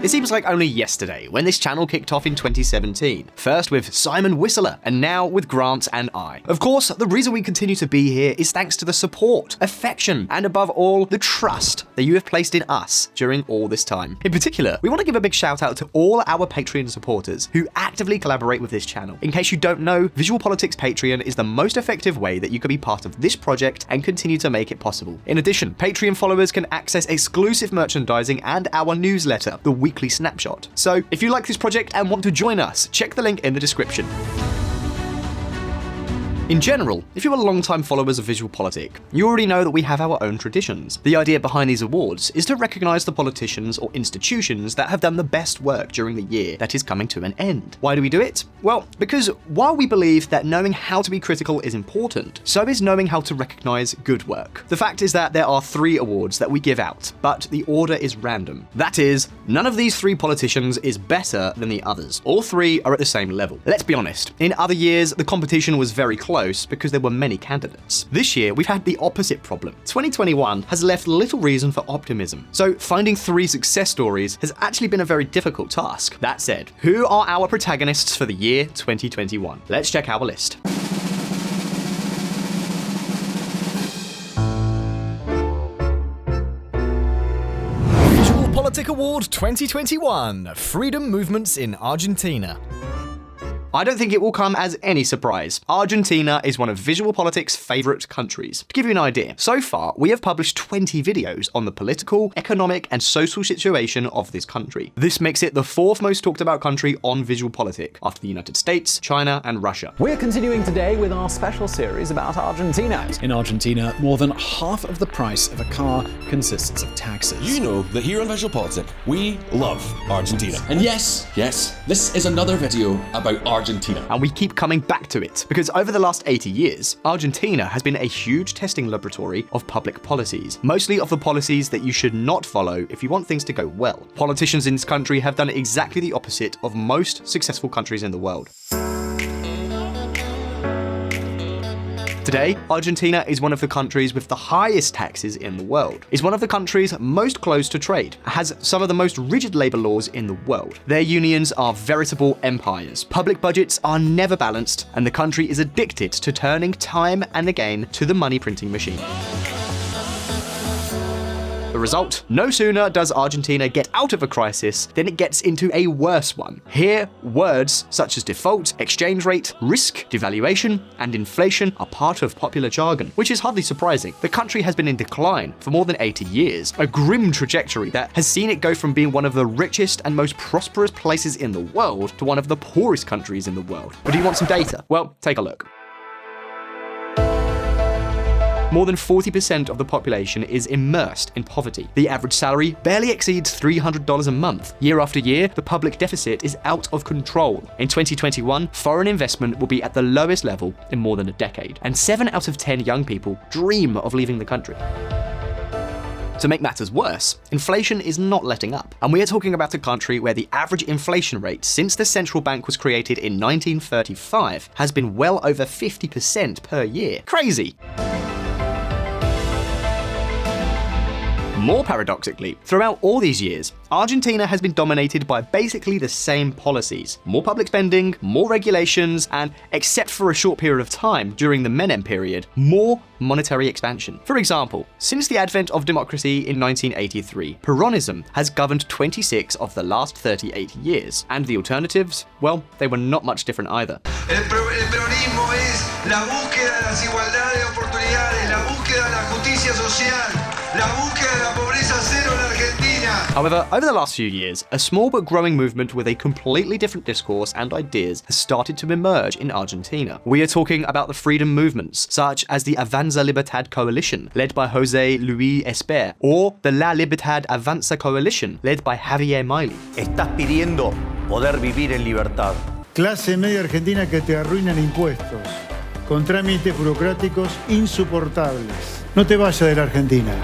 It seems like only yesterday when this channel kicked off in 2017, first with Simon Whistler and now with Grant and I. Of course, the reason we continue to be here is thanks to the support, affection, and above all, the trust that you have placed in us during all this time. In particular, we want to give a big shout out to all our Patreon supporters who actively collaborate with this channel. In case you don't know, VisualPolitik's Patreon is the most effective way that you can be part of this project and continue to make it possible. In addition, Patreon followers can access exclusive merchandising and our newsletter, The Weekly Snapshot. So if you like this project and want to join us, check the link in the description. In general, if you're long-time followers of VisualPolitik, you already know that we have our own traditions. The idea behind these awards is to recognise the politicians or institutions that have done the best work during the year that is coming to an end. Why do we do it? Well, because while we believe that knowing how to be critical is important, so is knowing how to recognise good work. The fact is that there are 3 awards that we give out, but the order is random. That is, none of these 3 politicians is better than the others. All 3 are at the same level. Let's be honest, in other years, the competition was very close because there were many candidates. This year, we've had the opposite problem. 2021 has left little reason for optimism, so finding 3 success stories has actually been a very difficult task. That said, who are our protagonists for the year 2021? Let's check our list. VisualPolitik Award 2021, Freedom Movements in Argentina. I don't think it will come as any surprise. Argentina is one of VisualPolitik's favourite countries. To give you an idea, so far we have published 20 videos on the political, economic and social situation of this country. This makes it the 4th most talked about country on VisualPolitik, after the United States, China and Russia. We're continuing today with our special series about Argentina. In Argentina, more than half of the price of a car consists of taxes. You know that here on VisualPolitik, we love Argentina. And yes, this is another video about Argentina. And we keep coming back to it, because over the last 80 years, Argentina has been a huge testing laboratory of public policies, mostly of the policies that you should not follow if you want things to go well. Politicians in this country have done exactly the opposite of most successful countries in the world. Today, Argentina is one of the countries with the highest taxes in the world, is one of the countries most closed to trade, has some of the most rigid labour laws in the world. Their unions are veritable empires, public budgets are never balanced, and the country is addicted to turning time and again to the money printing machine. The result? No sooner does Argentina get out of a crisis than it gets into a worse one. Here, words such as default, exchange rate, risk, devaluation, and inflation are part of popular jargon, which is hardly surprising. The country has been in decline for more than 80 years, a grim trajectory that has seen it go from being one of the richest and most prosperous places in the world to one of the poorest countries in the world. But do you want some data? Well, take a look. More than 40% of the population is immersed in poverty. The average salary barely exceeds $300 a month. Year after year, the public deficit is out of control. In 2021, foreign investment will be at the lowest level in more than a decade, and 7 out of 10 young people dream of leaving the country. To make matters worse, inflation is not letting up. And we are talking about a country where the average inflation rate since the central bank was created in 1935 has been well over 50% per year. Crazy! More paradoxically, throughout all these years, Argentina has been dominated by basically the same policies. More public spending, more regulations, and, except for a short period of time during the Menem period, more monetary expansion. For example, since the advent of democracy in 1983, Peronism has governed 26 of the last 38 years, and the alternatives, well, they were not much different either. El peronismo es la búsqueda de las igualdades de oportunidades, la búsqueda de la justicia social. La búsqueda de la pobreza cero en Argentina. However, over the last few years, a small but growing movement with a completely different discourse and ideas has started to emerge in Argentina. We are talking about the freedom movements, such as the Avanza Libertad Coalition, led by José Luis Esper, or the La Libertad Avanza Coalition, led by Javier Milei. Estás pidiendo poder vivir en libertad. Clase media argentina que te arruinan impuestos, con trámites burocráticos insoportables. No te vayas de la Argentina.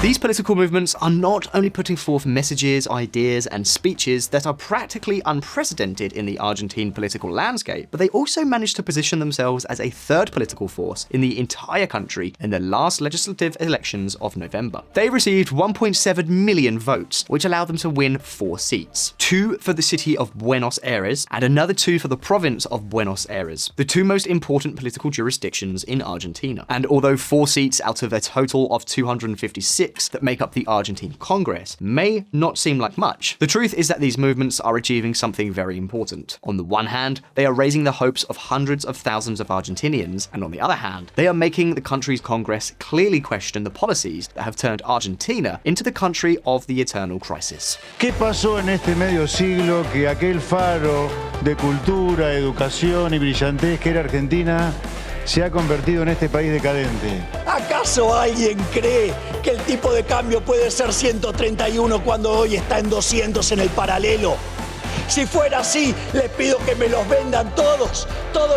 These political movements are not only putting forth messages, ideas, and speeches that are practically unprecedented in the Argentine political landscape, but they also managed to position themselves as a third political force in the entire country in the last legislative elections of November. They received 1.7 million votes, which allowed them to win 4 seats. 2 for the city of Buenos Aires, and another 2 for the province of Buenos Aires, the 2 most important political jurisdictions in Argentina. And although 4 seats out of a total of 256 that make up the Argentine Congress may not seem like much, the truth is that these movements are achieving something very important. On the one hand, they are raising the hopes of hundreds of thousands of Argentinians, and on the other hand, they are making the country's Congress clearly question the policies that have turned Argentina into the country of the eternal crisis. ¿Qué pasó en este medio siglo que aquel faro de cultura, educación y brillantez que era Argentina se ha convertido en este país decadente? ¿Acaso alguien cree que el tipo de cambio puede ser 131 cuando hoy está en 200 en el paralelo? Si fuera así, les pido que me los vendan todos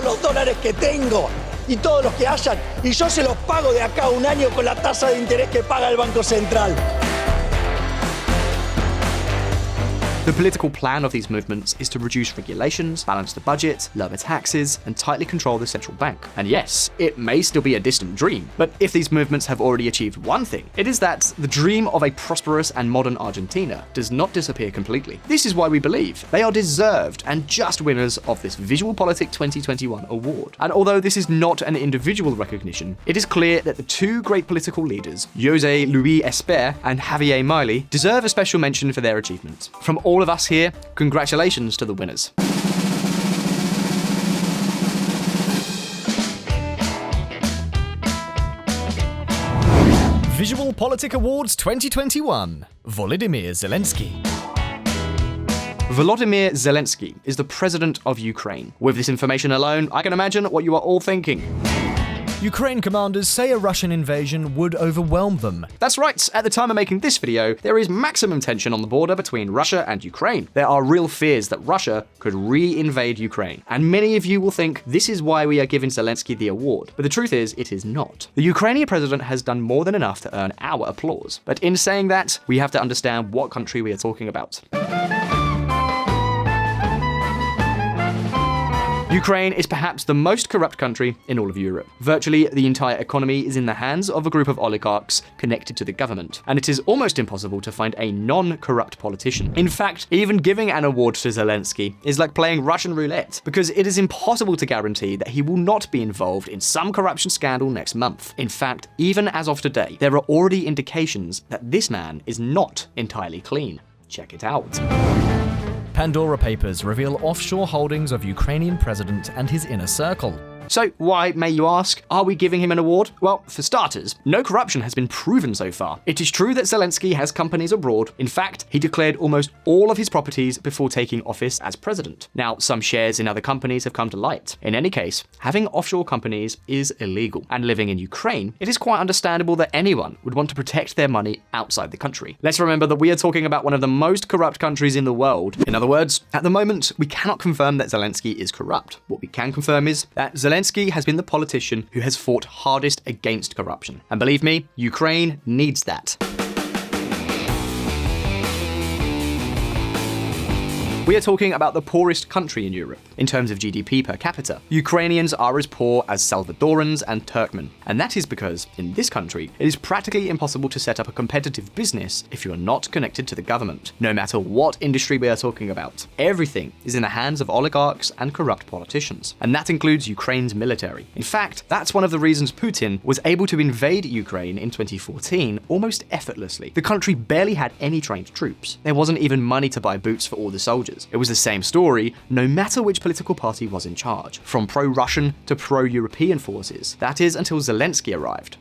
los dólares que tengo y todos los que hayan, y yo se los pago de acá a un año con la tasa de interés que paga el Banco Central. The political plan of these movements is to reduce regulations, balance the budget, lower taxes, and tightly control the central bank. And yes, it may still be a distant dream, but if these movements have already achieved one thing, it is that the dream of a prosperous and modern Argentina does not disappear completely. This is why we believe they are deserved and just winners of this VisualPolitik 2021 award. And although this is not an individual recognition, it is clear that the 2 great political leaders, José Luis Esper and Javier Milei, deserve a special mention for their achievements. From all of us here, congratulations to the winners. VisualPolitik Awards 2021. Volodymyr Zelensky. Volodymyr Zelensky is the president of Ukraine. With this information alone, I can imagine what you are all thinking. Ukraine commanders say a Russian invasion would overwhelm them. That's right, at the time of making this video, there is maximum tension on the border between Russia and Ukraine. There are real fears that Russia could re-invade Ukraine, and many of you will think this is why we are giving Zelensky the award, but the truth is, it is not. The Ukrainian president has done more than enough to earn our applause, but in saying that, we have to understand what country we are talking about. Ukraine is perhaps the most corrupt country in all of Europe. Virtually the entire economy is in the hands of a group of oligarchs connected to the government, and it is almost impossible to find a non-corrupt politician. In fact, even giving an award to Zelensky is like playing Russian roulette, because it is impossible to guarantee that he will not be involved in some corruption scandal next month. In fact, even as of today, there are already indications that this man is not entirely clean. Check it out. Pandora Papers reveal offshore holdings of Ukrainian president and his inner circle. So why, may you ask, are we giving him an award? Well, for starters, no corruption has been proven so far. It is true that Zelensky has companies abroad. In fact, he declared almost all of his properties before taking office as president. Now, some shares in other companies have come to light. In any case, having offshore companies is illegal. And living in Ukraine, it is quite understandable that anyone would want to protect their money outside the country. Let's remember that we are talking about one of the most corrupt countries in the world. In other words, at the moment, we cannot confirm that Zelensky is corrupt. What we can confirm is that Zelensky has been the politician who has fought hardest against corruption. And believe me, Ukraine needs that. We are talking about the poorest country in Europe in terms of GDP per capita. Ukrainians are as poor as Salvadorans and Turkmen, and that is because in this country it is practically impossible to set up a competitive business if you are not connected to the government. No matter what industry we are talking about, everything is in the hands of oligarchs and corrupt politicians, and that includes Ukraine's military. In fact, that's one of the reasons Putin was able to invade Ukraine in 2014 almost effortlessly. The country barely had any trained troops. There wasn't even money to buy boots for all the soldiers. It was the same story, no matter which political party was in charge, from pro-Russian to pro-European forces. That is until Zelensky arrived.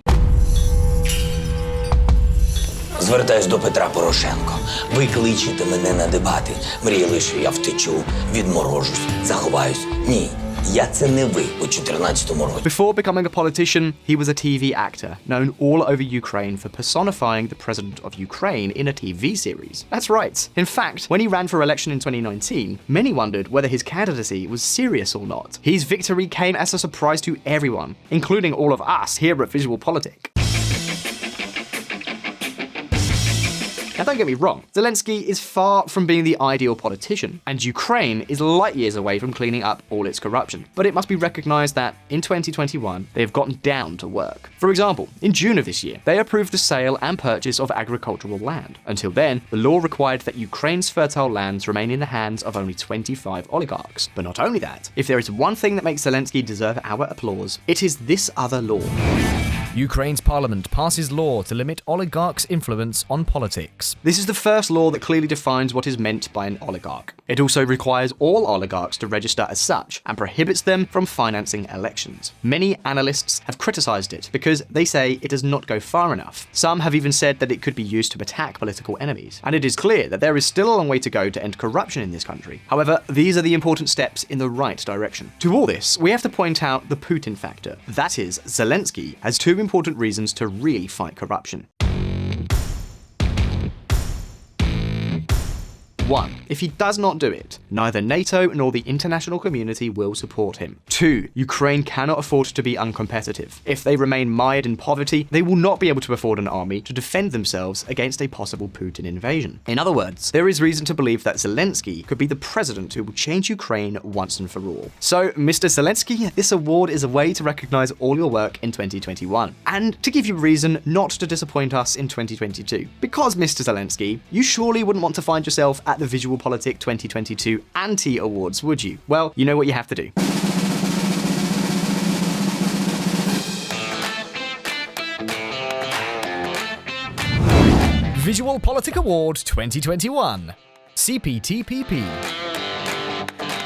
Звертаюсь до Петра Порошенко. Ви кличете мене на дебати. Мріяли, що я втечу, відморожусь, заховаюсь. Ні. Я це не ви у 14-му році. Before becoming a politician, he was a TV actor, known all over Ukraine for personifying the president of Ukraine in a TV series. That's right. In fact, when he ran for election in 2019, many wondered whether his candidacy was serious or not. His victory came as a surprise to everyone, including all of us here at VisualPolitik. Now don't get me wrong, Zelensky is far from being the ideal politician, and Ukraine is light years away from cleaning up all its corruption. But it must be recognised that in 2021, they have gotten down to work. For example, in June of this year, they approved the sale and purchase of agricultural land. Until then, the law required that Ukraine's fertile lands remain in the hands of only 25 oligarchs. But not only that, if there is one thing that makes Zelensky deserve our applause, it is this other law. Ukraine's parliament passes law to limit oligarchs' influence on politics. This is the first law that clearly defines what is meant by an oligarch. It also requires all oligarchs to register as such and prohibits them from financing elections. Many analysts have criticised it because they say it does not go far enough. Some have even said that it could be used to attack political enemies. And it is clear that there is still a long way to go to end corruption in this country. However, these are the important steps in the right direction. To all this, we have to point out the Putin factor. That is, Zelensky has two important reasons to really fight corruption. 1. If he does not do it, neither NATO nor the international community will support him. 2. Ukraine cannot afford to be uncompetitive. If they remain mired in poverty, they will not be able to afford an army to defend themselves against a possible Putin invasion. In other words, there is reason to believe that Zelensky could be the president who will change Ukraine once and for all. So, Mr. Zelensky, this award is a way to recognise all your work in 2021, and to give you reason not to disappoint us in 2022. Because, Mr. Zelensky, you surely wouldn't want to find yourself at the VisualPolitik 2022 Anti-Awards, would you? Well, you know what you have to do. VisualPolitik Award 2021, CPTPP.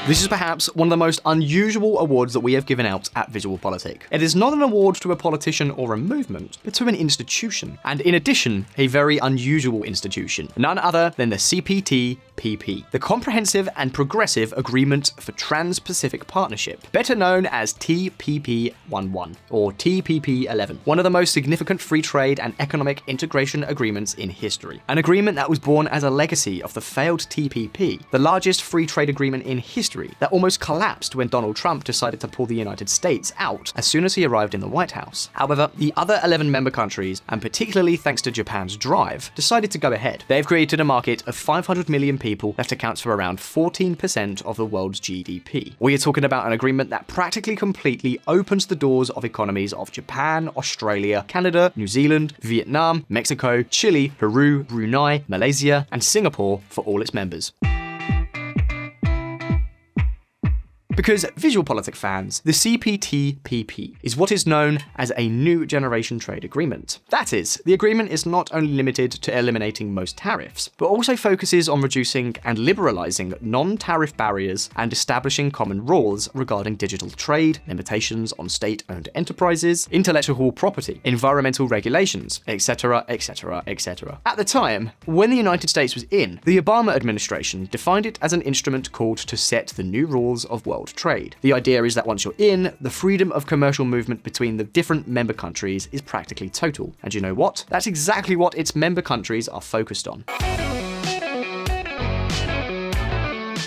This is perhaps one of the most unusual awards that we have given out at VisualPolitik. It is not an award to a politician or a movement, but to an institution. And in addition, a very unusual institution. None other than the CPTPP, the Comprehensive and Progressive Agreement for Trans-Pacific Partnership, better known as TPP-11 or TPP-11, one of the most significant free trade and economic integration agreements in history. An agreement that was born as a legacy of the failed TPP, the largest free trade agreement in history, that almost collapsed when Donald Trump decided to pull the United States out as soon as he arrived in the White House. However, the other 11 member countries, and particularly thanks to Japan's drive, decided to go ahead. They've created a market of 500 million people that accounts for around 14% of the world's GDP. We are talking about an agreement that practically completely opens the doors of economies of Japan, Australia, Canada, New Zealand, Vietnam, Mexico, Chile, Peru, Brunei, Malaysia, and Singapore for all its members. Because VisualPolitik fans, the CPTPP is what is known as a New Generation Trade Agreement. That is, the agreement is not only limited to eliminating most tariffs, but also focuses on reducing and liberalizing non-tariff barriers and establishing common rules regarding digital trade, limitations on state-owned enterprises, intellectual property, environmental regulations, etc., etc., etc. At the time, when the United States was in, the Obama administration defined it as an instrument called to set the new rules of world trade. The idea is that once you're in, the freedom of commercial movement between the different member countries is practically total. And you know what? That's exactly what its member countries are focused on.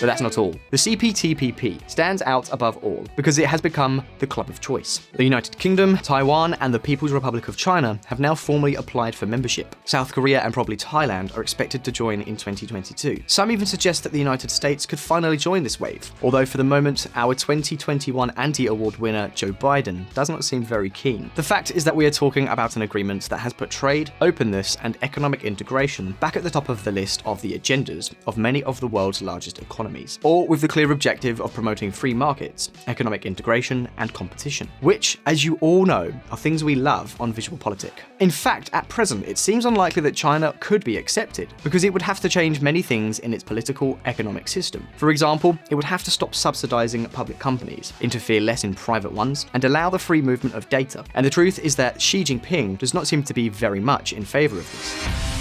But that's not all. The CPTPP stands out above all because it has become the club of choice. The United Kingdom, Taiwan, and the People's Republic of China have now formally applied for membership. South Korea and probably Thailand are expected to join in 2022. Some even suggest that the United States could finally join this wave, although for the moment, our 2021 Anti-Award winner, Joe Biden, does not seem very keen. The fact is that we are talking about an agreement that has put trade, openness, and economic integration back at the top of the list of the agendas of many of the world's largest economies. All with the clear objective of promoting free markets, economic integration, and competition, which, as you all know, are things we love on VisualPolitik. In fact, at present, it seems unlikely that China could be accepted, because it would have to change many things in its political economic system. For example, it would have to stop subsidizing public companies, interfere less in private ones, and allow the free movement of data. And the truth is that Xi Jinping does not seem to be very much in favor of this.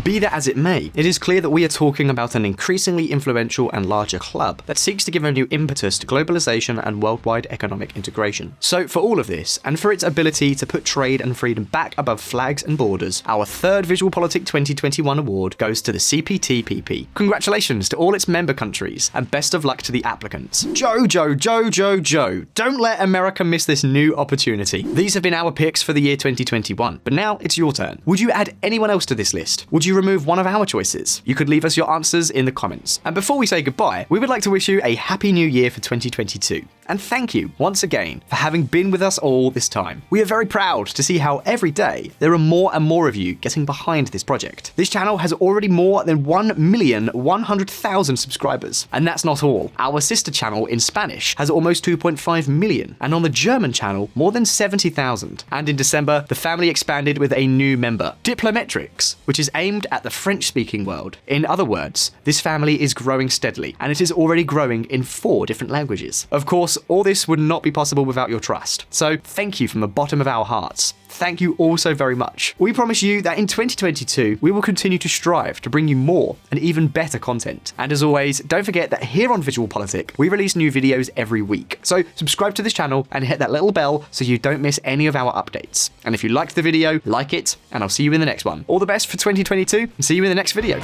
Be that as it may, it is clear that we are talking about an increasingly influential and larger club that seeks to give a new impetus to globalization and worldwide economic integration. So for all of this, and for its ability to put trade and freedom back above flags and borders, our third VisualPolitik 2021 award goes to the CPTPP. Congratulations to all its member countries, and best of luck to the applicants. Joe, don't let America miss this new opportunity. These have been our picks for the year 2021, but now it's your turn. Would you add anyone else to this list? Would you remove one of our choices? You could leave us your answers in the comments. And before we say goodbye, we would like to wish you a happy new year for 2022. And thank you, once again, for having been with us all this time. We are very proud to see how every day there are more and more of you getting behind this project. This channel has already more than 1,100,000 subscribers. And that's not all. Our sister channel in Spanish has almost 2.5 million, and on the German channel, more than 70,000. And in December, the family expanded with a new member, Diplometrics, which is aimed at the French-speaking world. In other words, this family is growing steadily, and it is already growing in 4 different languages. Of course, all this would not be possible without your trust. So thank you from the bottom of our hearts. Thank you all so very much. We promise you that in 2022, we will continue to strive to bring you more and even better content. And as always, don't forget that here on VisualPolitik, we release new videos every week. So subscribe to this channel and hit that little bell so you don't miss any of our updates. And if you liked the video, like it, and I'll see you in the next one. All the best for 2022 and see you in the next video.